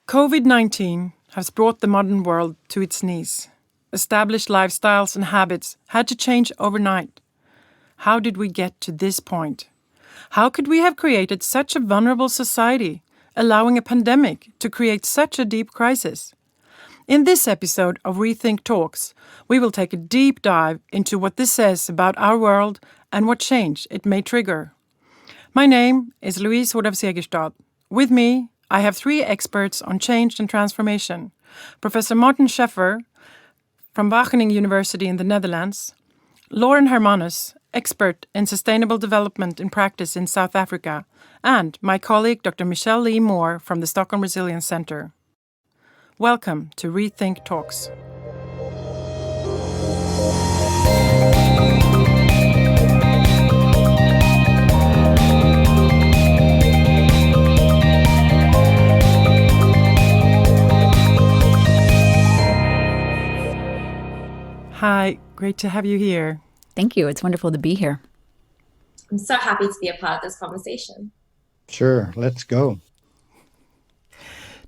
COVID-19 has brought the modern world to its knees. Established lifestyles and habits had to change overnight. How did we get to this point? How could we have created such a vulnerable society, allowing a pandemic to create such a deep crisis? In this episode of Rethink Talks, we will take a deep dive into what this says about our world and what change it may trigger. My name is Louise Segerstad. With me, I have three experts on change and transformation. Professor Martin Scheffer from Wageningen University in the Netherlands, Lauren Hermanus, expert in sustainable development in practice in South Africa, and my colleague Dr. Michelle Lee Moore from the Stockholm Resilience Centre. Welcome to Rethink Talks. Hi, great to have you here. Thank you. It's wonderful to be here. I'm so happy to be a part of this conversation. Sure, let's go.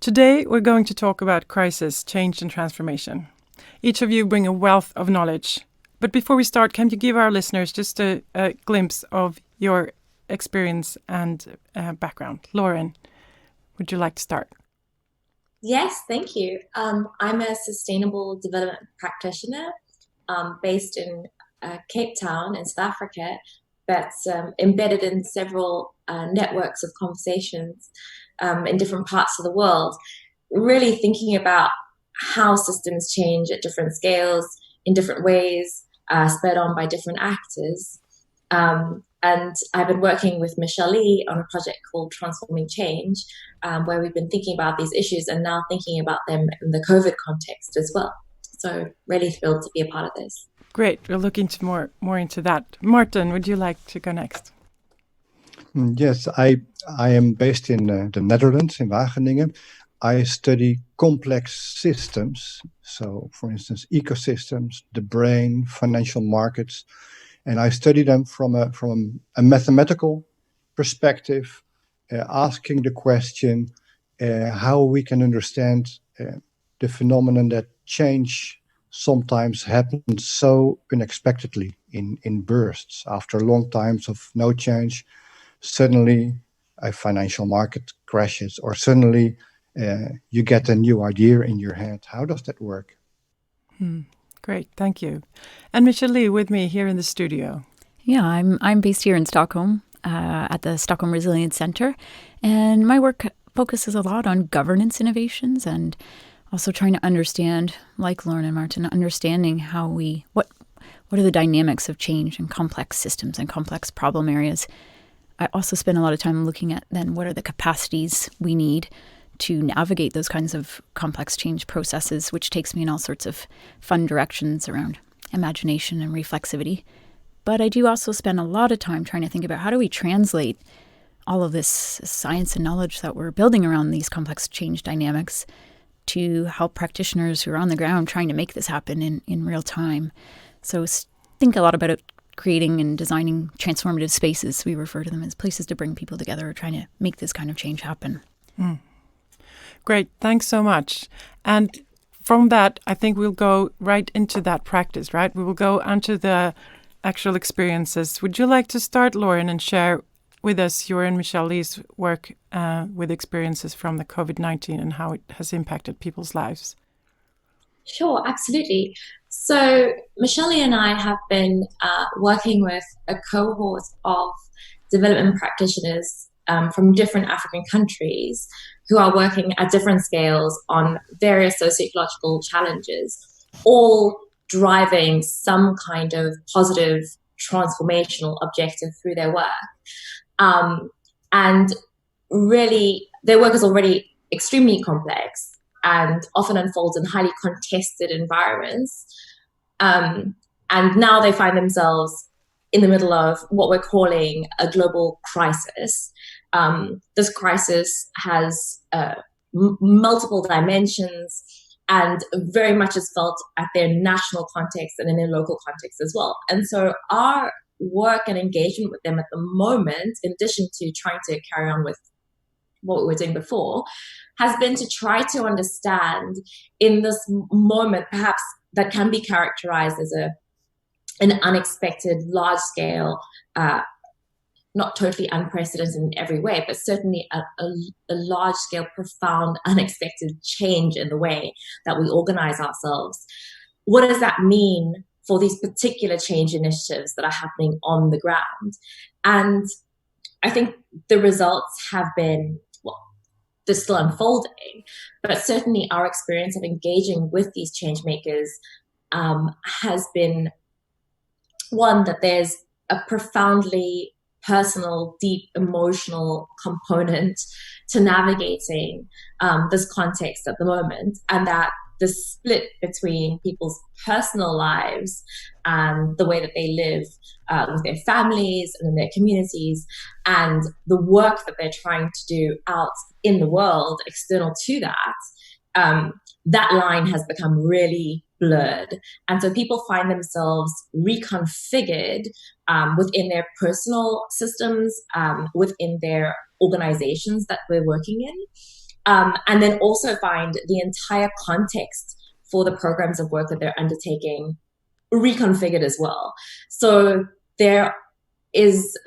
Today, we're going to talk about crisis, change and transformation. Each of you bring a wealth of knowledge. But before we start, can you give our listeners just a glimpse of your experience and background? Lauren, would you like to start? Yes, thank you. I'm a sustainable development practitioner based in Cape Town in South Africa, that's embedded in several networks of conversations in different parts of the world, really thinking about how systems change at different scales, in different ways, spurred on by different actors. And I've been working with Michelle Lee on a project called Transforming Change, where we've been thinking about these issues and now thinking about them in the COVID context as well. So really thrilled to be a part of this. Great. We'll look into more into that. Martin, would you like to go next? Yes, I am based in the Netherlands, in Wageningen. I study complex systems. So, for instance, ecosystems, the brain, financial markets. And I study them from a mathematical perspective, asking the question how we can understand the phenomenon that change sometimes happens so unexpectedly in bursts. After long times of no change, suddenly a financial market crashes, or suddenly you get a new idea in your head. How does that work? Great, thank you. And Michelle Lee with me here in the studio. Yeah, I'm based here in Stockholm at the Stockholm Resilience Centre, and my work focuses a lot on governance innovations and also trying to understand, like Lauren and Martin, understanding how what are the dynamics of change in complex systems and complex problem areas. I also spend a lot of time looking at then what are the capacities we need to navigate those kinds of complex change processes, which takes me in all sorts of fun directions around imagination and reflexivity. But I do also spend a lot of time trying to think about how do we translate all of this science and knowledge that we're building around these complex change dynamics to help practitioners who are on the ground trying to make this happen in real time. So think a lot about it, creating and designing transformative spaces. We refer to them as places to bring people together, trying to make this kind of change happen. Great, thanks so much. And from that, I think we'll go right into that practice, right? We will go onto the actual experiences. Would you like to start, Lauren, and share with us your and Michelle Lee's work with experiences from the COVID-19 and how it has impacted people's lives? Sure, absolutely. So Michelle Lee and I have been working with a cohort of development practitioners from different African countries who are working at different scales on various socio-ecological challenges, all driving some kind of positive transformational objective through their work. And really, their work is already extremely complex and often unfolds in highly contested environments. And now they find themselves in the middle of what we're calling a global crisis. This crisis has multiple dimensions and very much is felt at their national context and in their local context as well. And so our work and engagement with them at the moment, in addition to trying to carry on with what we were doing before, has been to try to understand in this moment, perhaps that can be characterized as an unexpected, large-scale, not totally unprecedented in every way, but certainly a large-scale, profound, unexpected change in the way that we organize ourselves. What does that mean for these particular change initiatives that are happening on the ground? And I think the results have been, well, they're still unfolding, but certainly our experience of engaging with these change makers has been one that there's a profoundly personal, deep, emotional component to navigating this context at the moment, and that the split between people's personal lives and the way that they live with their families and in their communities, and the work that they're trying to do out in the world external to that, that line has become really blurred. And so people find themselves reconfigured within their personal systems, within their organizations that we're working in, and then also find the entire context for the programs of work that they're undertaking reconfigured as well. So there is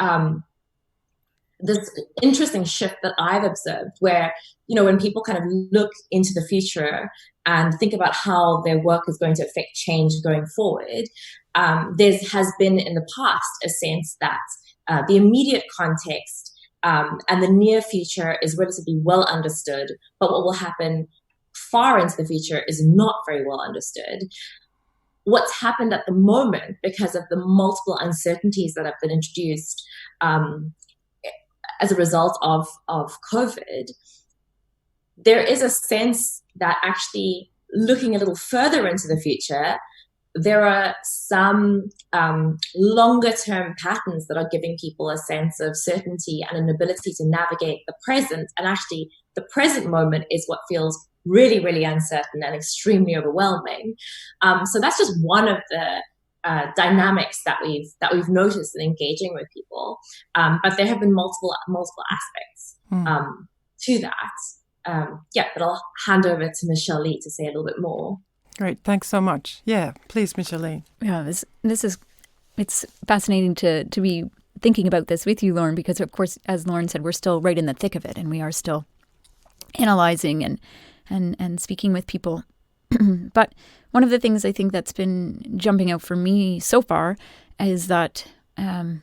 this interesting shift that I've observed where, when people kind of look into the future and think about how their work is going to affect change going forward, there has been in the past a sense that the immediate context and the near future is relatively well understood, but what will happen far into the future is not very well understood. What's happened at the moment, because of the multiple uncertainties that have been introduced as a result of COVID, there is a sense that actually looking a little further into the future, there are some longer-term patterns that are giving people a sense of certainty and an ability to navigate the present. And actually, the present moment is what feels really, really uncertain and extremely overwhelming. So that's just one of the dynamics that we've noticed in engaging with people. But there have been multiple aspects to that. But I'll hand over to Michelle Lee to say a little bit more. Great, thanks so much. Yeah, please, Michelle Lee. Yeah, it's fascinating to be thinking about this with you, Lauren, because of course, as Lauren said, we're still right in the thick of it, and we are still analyzing and speaking with people. But one of the things I think that's been jumping out for me so far is that a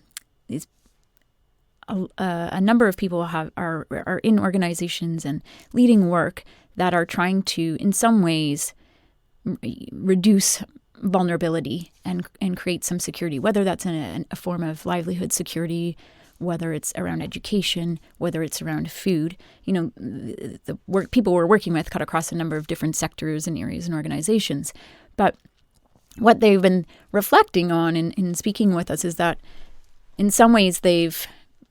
number of people are in organizations and leading work that are trying to, in some ways, reduce vulnerability and create some security, whether that's in a form of livelihood security, whether it's around education, whether it's around food. The work people we're working with cut across a number of different sectors and areas and organizations. But what they've been reflecting on in speaking with us is that in some ways they've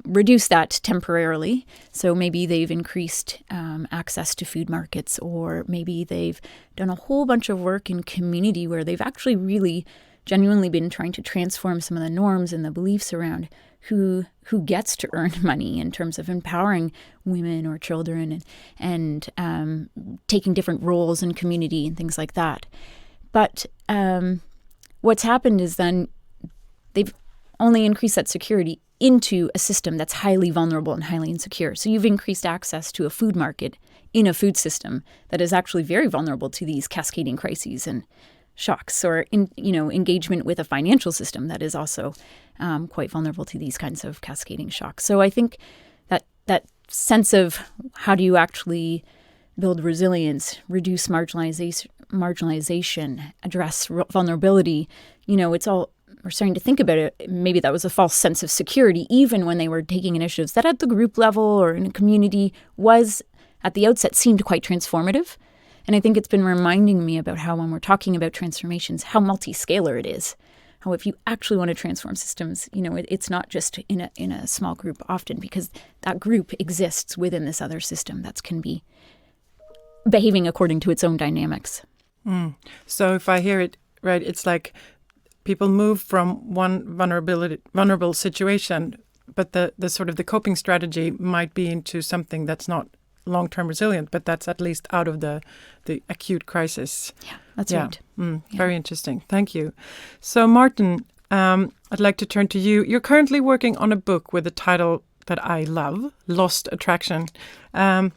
reduced that temporarily. So maybe they've increased access to food markets, or maybe they've done a whole bunch of work in community where they've actually really genuinely been trying to transform some of the norms and the beliefs around who gets to earn money in terms of empowering women or children and taking different roles in community and things like that. But what's happened is then they've only increased that security into a system that's highly vulnerable and highly insecure. So you've increased access to a food market in a food system that is actually very vulnerable to these cascading crises and shocks, or engagement with a financial system that is also quite vulnerable to these kinds of cascading shocks. So I think that sense of how do you actually build resilience, reduce marginalization, address vulnerability, it's all, we're starting to think about it. Maybe that was a false sense of security, even when they were taking initiatives that at the group level or in a community was at the outset seemed quite transformative. And I think it's been reminding me about how when we're talking about transformations, how multi-scalar it is. How if you actually want to transform systems, it's not just in a small group often, because that group exists within this other system that can be behaving according to its own dynamics. So if I hear it right, it's like people move from one vulnerable situation, but the sort of the coping strategy might be into something that's not long-term resilient, but that's at least out of the acute crisis. Yeah, that's right. Very interesting. Thank you. So, Martin, I'd like to turn to you. You're currently working on a book with a title that I love, Lost Attraction. And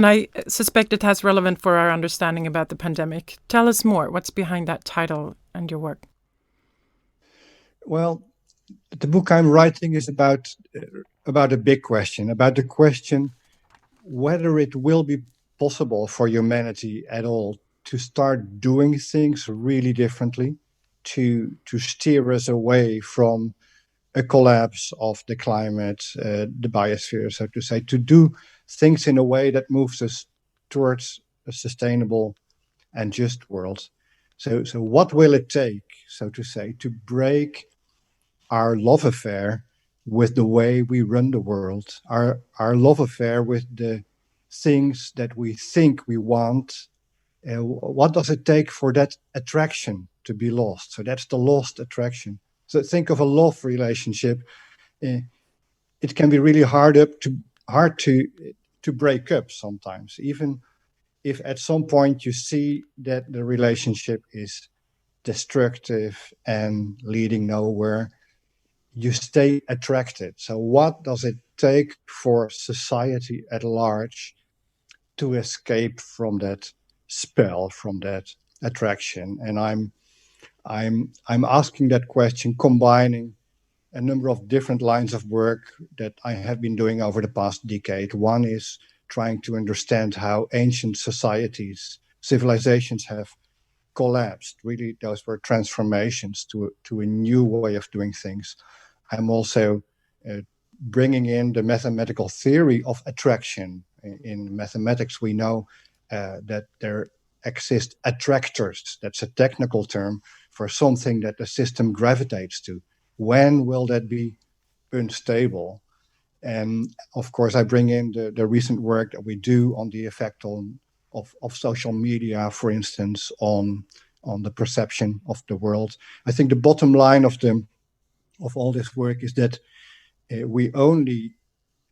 I suspect it has relevance for our understanding about the pandemic. Tell us more. What's behind that title and your work? Well, the book I'm writing is about a big question, about the question whether it will be possible for humanity at all to start doing things really differently, to steer us away from a collapse of the climate, the biosphere, so to say, to do things in a way that moves us towards a sustainable and just world. So what will it take, so to say, to break our love affair with the way we run the world, our love affair with the things that we think we want? What does it take for that attraction to be lost? So that's the lost attraction. So think of a love relationship. It can be really hard to break up sometimes, even if at some point you see that the relationship is destructive and leading nowhere. You stay attracted. So what does it take for society at large to escape from that spell, from that attraction? And I'm asking that question, combining a number of different lines of work that I have been doing over the past decade. One is trying to understand how ancient societies, civilizations have collapsed. Really, those were transformations to a new way of doing things. I'm also bringing in the mathematical theory of attraction. In mathematics, we know that there exist attractors. That's a technical term for something that the system gravitates to. When will that be unstable? And of course, I bring in the recent work that we do on the effect of social media, for instance, on the perception of the world. I think the bottom line of all this work is that we only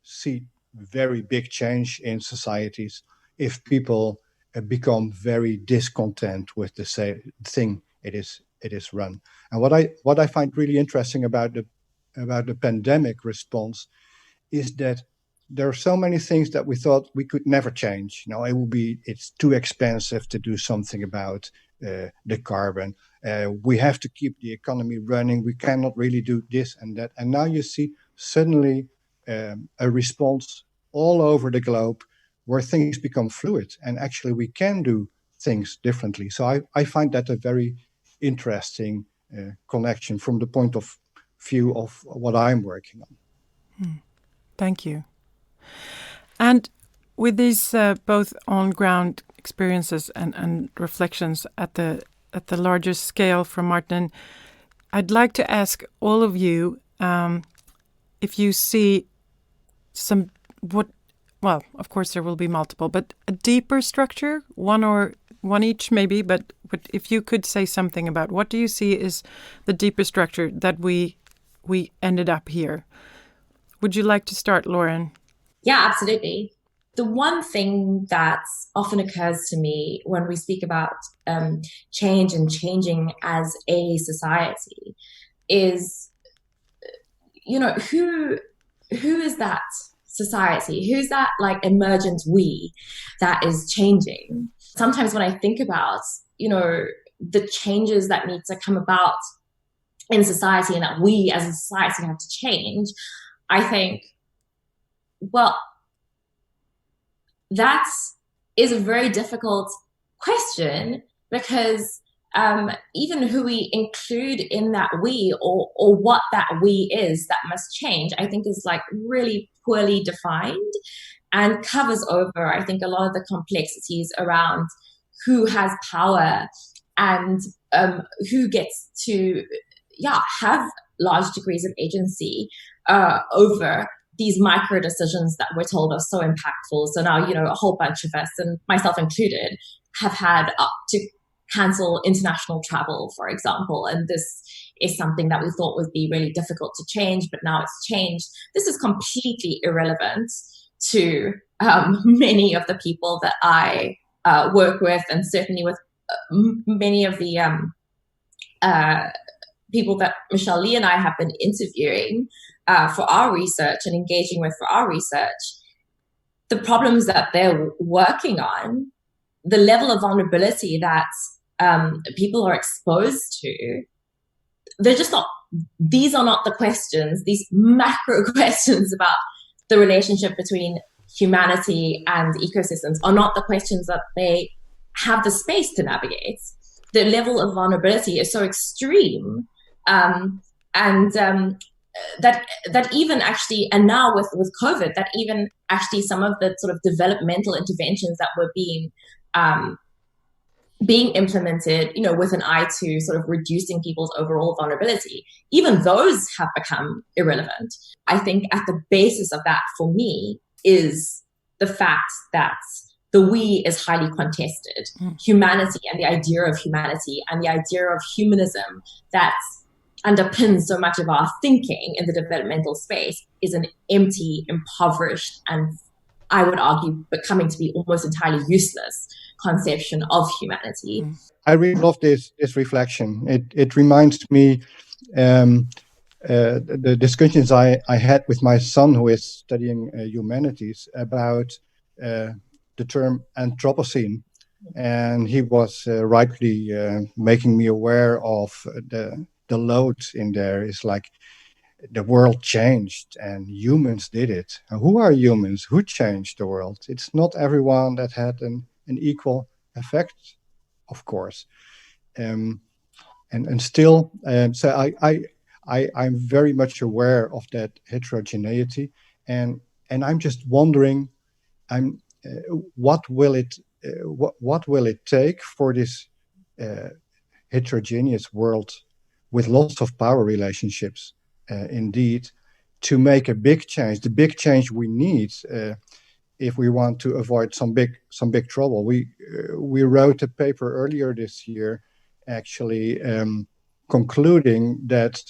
see very big change in societies if people become very discontent with the thing it is run. And what I find really interesting about the pandemic response is that there are so many things that we thought we could never change. It's too expensive to do something about the carbon. We have to keep the economy running. We cannot really do this and that. And now you see suddenly a response all over the globe where things become fluid, and actually we can do things differently. So I find that a very interesting connection from the point of view of what I'm working on. Thank you. And with these both on-ground experiences and reflections at the largest scale from Martin, I'd like to ask all of you if you see well, of course there will be multiple, but a deeper structure, one each maybe, but if you could say something about what do you see is the deeper structure that we ended up here. Would you like to start, Lauren? Yeah, absolutely. The one thing that often occurs to me when we speak about change and changing as a society is, who is that society? Who's that like emergent we that is changing? Sometimes when I think about, the changes that need to come about in society and that we as a society have to change, I think, well, that is a very difficult question because even who we include in that we or what that we is that must change, I think is like really poorly defined and covers over, I think, a lot of the complexities around who has power and who gets to, have large degrees of agency over these micro decisions that we're told are so impactful. So now, a whole bunch of us, and myself included, have had to cancel international travel, for example. And this is something that we thought would be really difficult to change, but now it's changed. This is completely irrelevant to many of the people that I work with, and certainly with many of the people that Michelle Lee and I have been interviewing for our research and engaging with for our research, the problems that they're working on, the level of vulnerability that people are exposed to, they're just not, these are not the questions, these macro questions about the relationship between humanity and ecosystems are not the questions that they have the space to navigate. The level of vulnerability is so extreme, that even actually, and now with COVID, that even actually some of the sort of developmental interventions that were being implemented, with an eye to sort of reducing people's overall vulnerability, even those have become irrelevant. I think at the basis of that, for me, is the fact that the we is highly contested. Humanity and the idea of humanity and the idea of humanism that underpins so much of our thinking in the developmental space is an empty, impoverished, and I would argue becoming to be almost entirely useless conception of humanity. I really love this reflection. It reminds me the discussions I had with my son, who is studying humanities, about the term Anthropocene, and he was rightly making me aware of the load in there. Is like the world changed and humans did it. And who are humans? Who changed the world? It's not everyone that had an equal effect, of course. And still, so I'm very much aware of that heterogeneity, and I'm just wondering, what will it take for this heterogeneous world with lots of power relationships, indeed, to make a big change, the big change we need if we want to avoid some big trouble. We wrote a paper earlier this year, actually, concluding that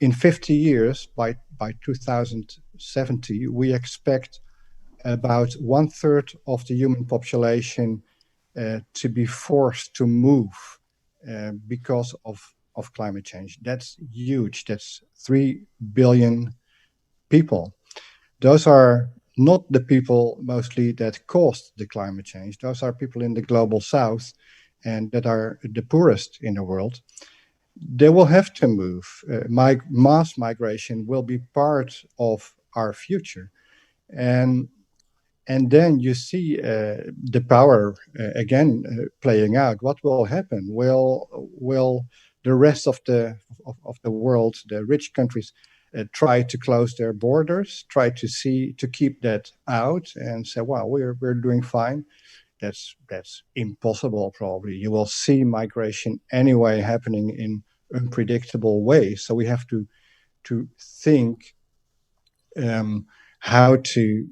in 50 years, by 2070, we expect about 1/3 of the human population to be forced to move because of climate change. That's huge. That's 3 billion people. Those are not the people mostly that caused the climate change. Those are people in the global south and that are the poorest in the world. They will have to move. Mass migration will be part of our future. And then you see the power again playing out. What will happen? Will the rest of the world, the rich countries, try to close their borders, try to keep that out, and say, "Well, we're doing fine"? That's impossible. Probably you will see migration anyway happening in unpredictable ways. So we have to think how to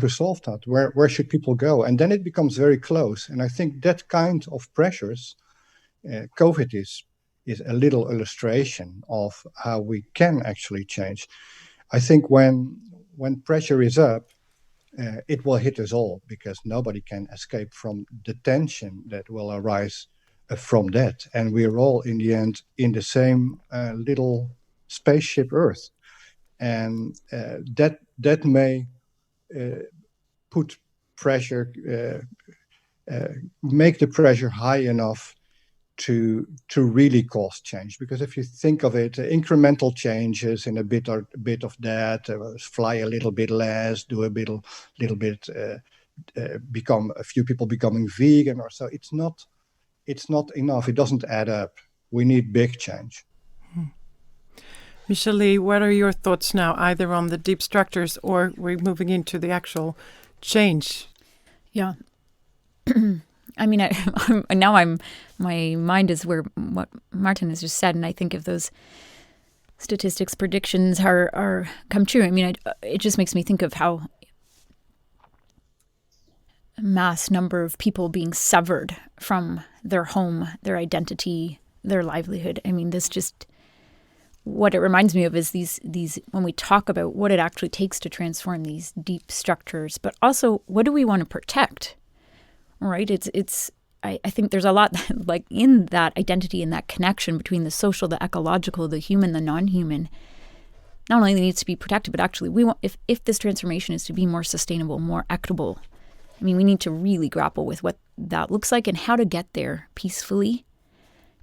solve that. Where should people go? And then it becomes very close. And I think that kind of pressures, COVID is a little illustration of how we can actually change. I think when pressure is up, it will hit us all, because nobody can escape from the tension that will arise from that. And we're all in the end in the same little spaceship Earth. And that may put pressure, make the pressure high enough to really cause change. Because if you think of it, incremental changes in a bit of that, fly a little bit less, do a little bit, become a few people becoming vegan or so. It's not enough. It doesn't add up. We need big change. Michelle Lee, what are your thoughts now, either on the deep structures or we're moving into the actual change? Yeah. I mean, my mind is where what Martin has just said, and I think if those statistics predictions are come true, I mean, it just makes me think of how a mass number of people being severed from their home, their identity, their livelihood. I mean, this just what it reminds me of is these when we talk about what it actually takes to transform these deep structures, but also what do we want to protect, right? I think there's a lot like in that identity and that connection between the social, the ecological, the human, the non-human. Not only needs to be protected, but actually we want, if this transformation is to be more sustainable, more equitable, I mean, we need to really grapple with what that looks like and how to get there peacefully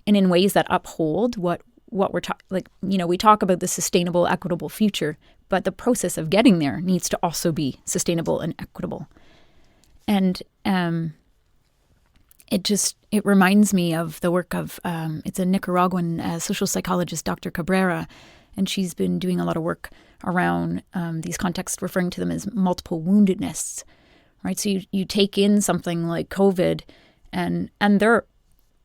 and in ways that uphold what we're talking, like, we talk about the sustainable, equitable future, but the process of getting there needs to also be sustainable and equitable. And it reminds me of the work of, it's a Nicaraguan social psychologist, Dr. Cabrera, and she's been doing a lot of work around these contexts, referring to them as multiple woundedness, right? So you take in something like COVID, and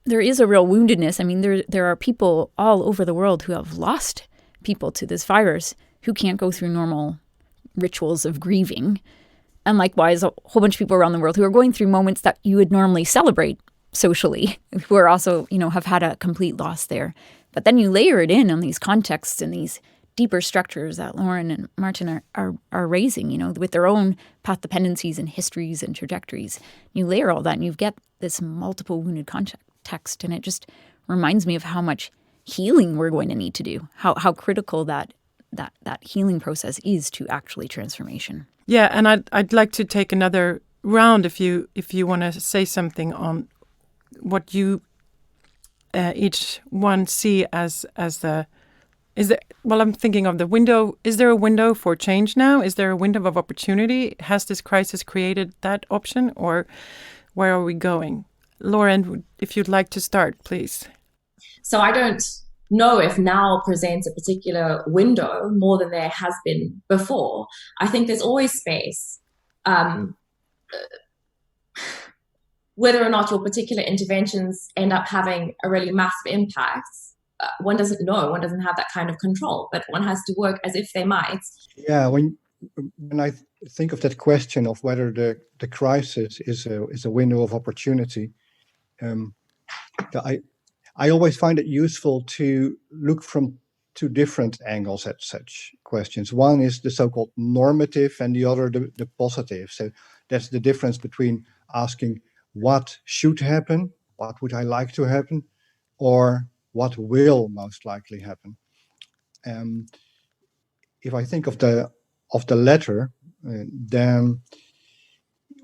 there is a real woundedness. I mean, there are people all over the world who have lost people to this virus who can't go through normal rituals of grieving. And likewise, a whole bunch of people around the world who are going through moments that you would normally celebrate socially, who are also, have had a complete loss there. But then you layer it in on these contexts and these deeper structures that Lauren and Martin are raising, with their own path dependencies and histories and trajectories. You layer all that and you get this multiple wounded context. And it just reminds me of how much healing we're going to need to do, how critical that healing process is to actually transformation. Yeah, and I'd like to take another round if you want to say something on what you each one see as I'm thinking of the window. Is there a window for change now? Is there a window of opportunity? Has this crisis created that option, or where are we going? Lauren, if you'd like to start, please. So I don't know if now presents a particular window more than there has been before. I think there's always space. Whether or not your particular interventions end up having a really massive impact, one doesn't know. One doesn't have that kind of control, but one has to work as if they might. Yeah, when I think of that question of whether the crisis is a window of opportunity, I always find it useful to look from two different angles at such questions. One is the so-called normative and the other the positive. So that's the difference between asking what should happen, what would I like to happen, or what will most likely happen. If I think of the latter, then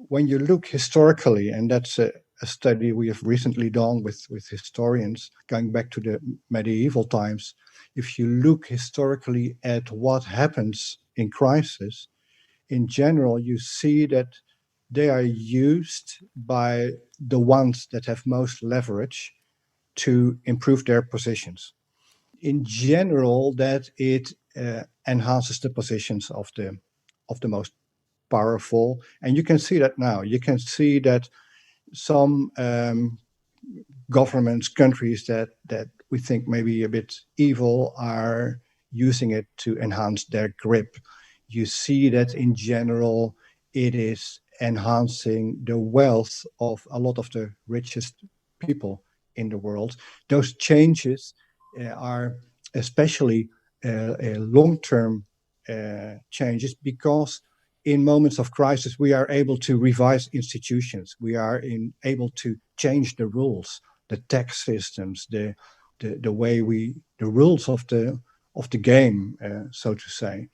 when you look historically, and that's a study we have recently done with historians going back to the medieval times, if you look historically at what happens in crisis, in general, you see that they are used by the ones that have most leverage to improve their positions. In general, that it enhances the positions of the most powerful, and you can see that now. You can see that some governments, countries that we think may be a bit evil are using it to enhance their grip. You see that in general, it is enhancing the wealth of a lot of the richest people in the world. Those changes are especially long-term changes, because in moments of crisis, we are able to revise institutions. We are able to change the rules, the tax systems, the way the rules of the game, so to say.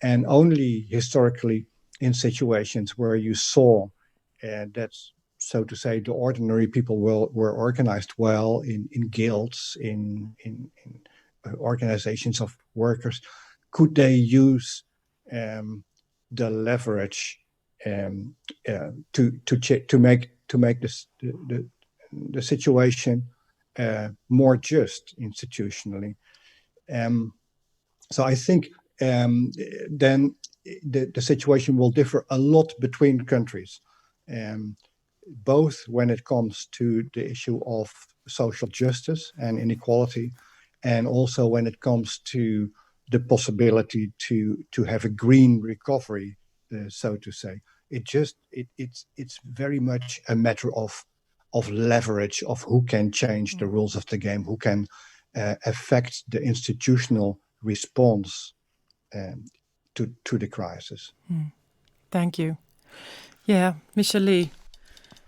And only historically, in situations where you saw that, so to say, the ordinary people were organized well in guilds, in organizations of workers, could they use the leverage to make this the situation more just institutionally. So I think then the situation will differ a lot between countries, both when it comes to the issue of social justice and inequality, and also when it comes to the possibility to have a green recovery, so to say. It's very much a matter of leverage, of who can change the rules of the game, who can affect the institutional response to the crisis. Thank you. Yeah, Michelle Lee.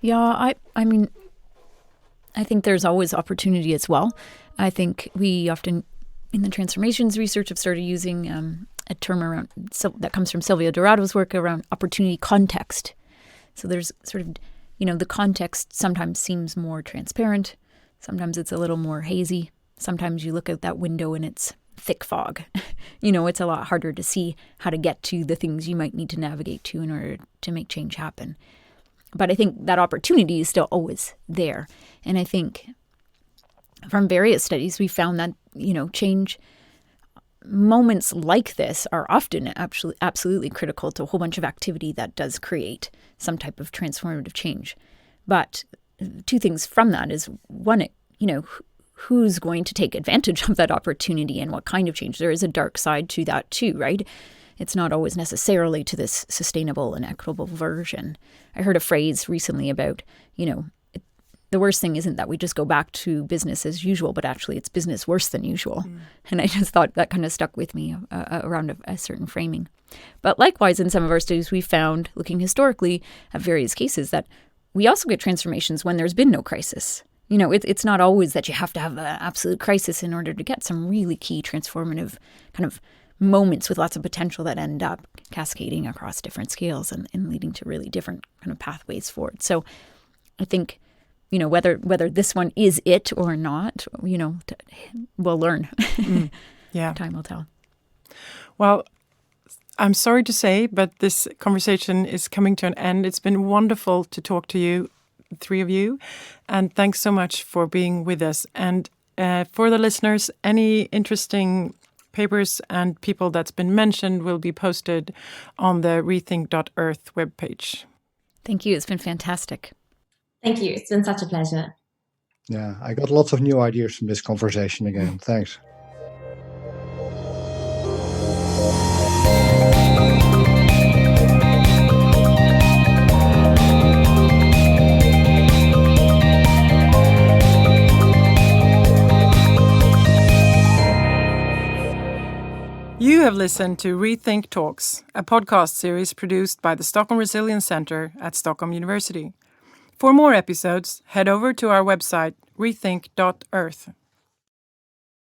Yeah, I mean, I think there's always opportunity as well. I think we often, in the transformations research, have started using a term around that comes from Silvia Dorado's work around opportunity context. So there's sort of, the context sometimes seems more transparent. Sometimes it's a little more hazy. Sometimes you look out that window and it's thick fog. It's a lot harder to see how to get to the things you might need to navigate to in order to make change happen. But I think that opportunity is still always there. And I think from various studies, we found that, change moments like this are often absolutely critical to a whole bunch of activity that does create some type of transformative change. But two things from that is, one, who's going to take advantage of that opportunity and what kind of change? There is a dark side to that too, right? It's not always necessarily to this sustainable and equitable version. I heard a phrase recently about, the worst thing isn't that we just go back to business as usual, but actually it's business worse than usual. And I just thought that kind of stuck with me around a certain framing. But likewise, in some of our studies, we found, looking historically at various cases, that we also get transformations when there's been no crisis. It's not always that you have to have an absolute crisis in order to get some really key transformative kind of moments with lots of potential that end up cascading across different scales and leading to really different kind of pathways forward. So I think, whether this one is it or not, we'll learn. Yeah. Time will tell. Well, I'm sorry to say, but this conversation is coming to an end. It's been wonderful to talk to you, the three of you. And thanks so much for being with us. And for the listeners, any interesting papers and people that's been mentioned will be posted on the rethink.earth webpage. Thank you. It's been fantastic. Thank you. It's been such a pleasure. Yeah, I got lots of new ideas from this conversation again. Thanks. You have listened to Rethink Talks, a podcast series produced by the Stockholm Resilience Center at Stockholm University. For more episodes, head over to our website, rethink.earth.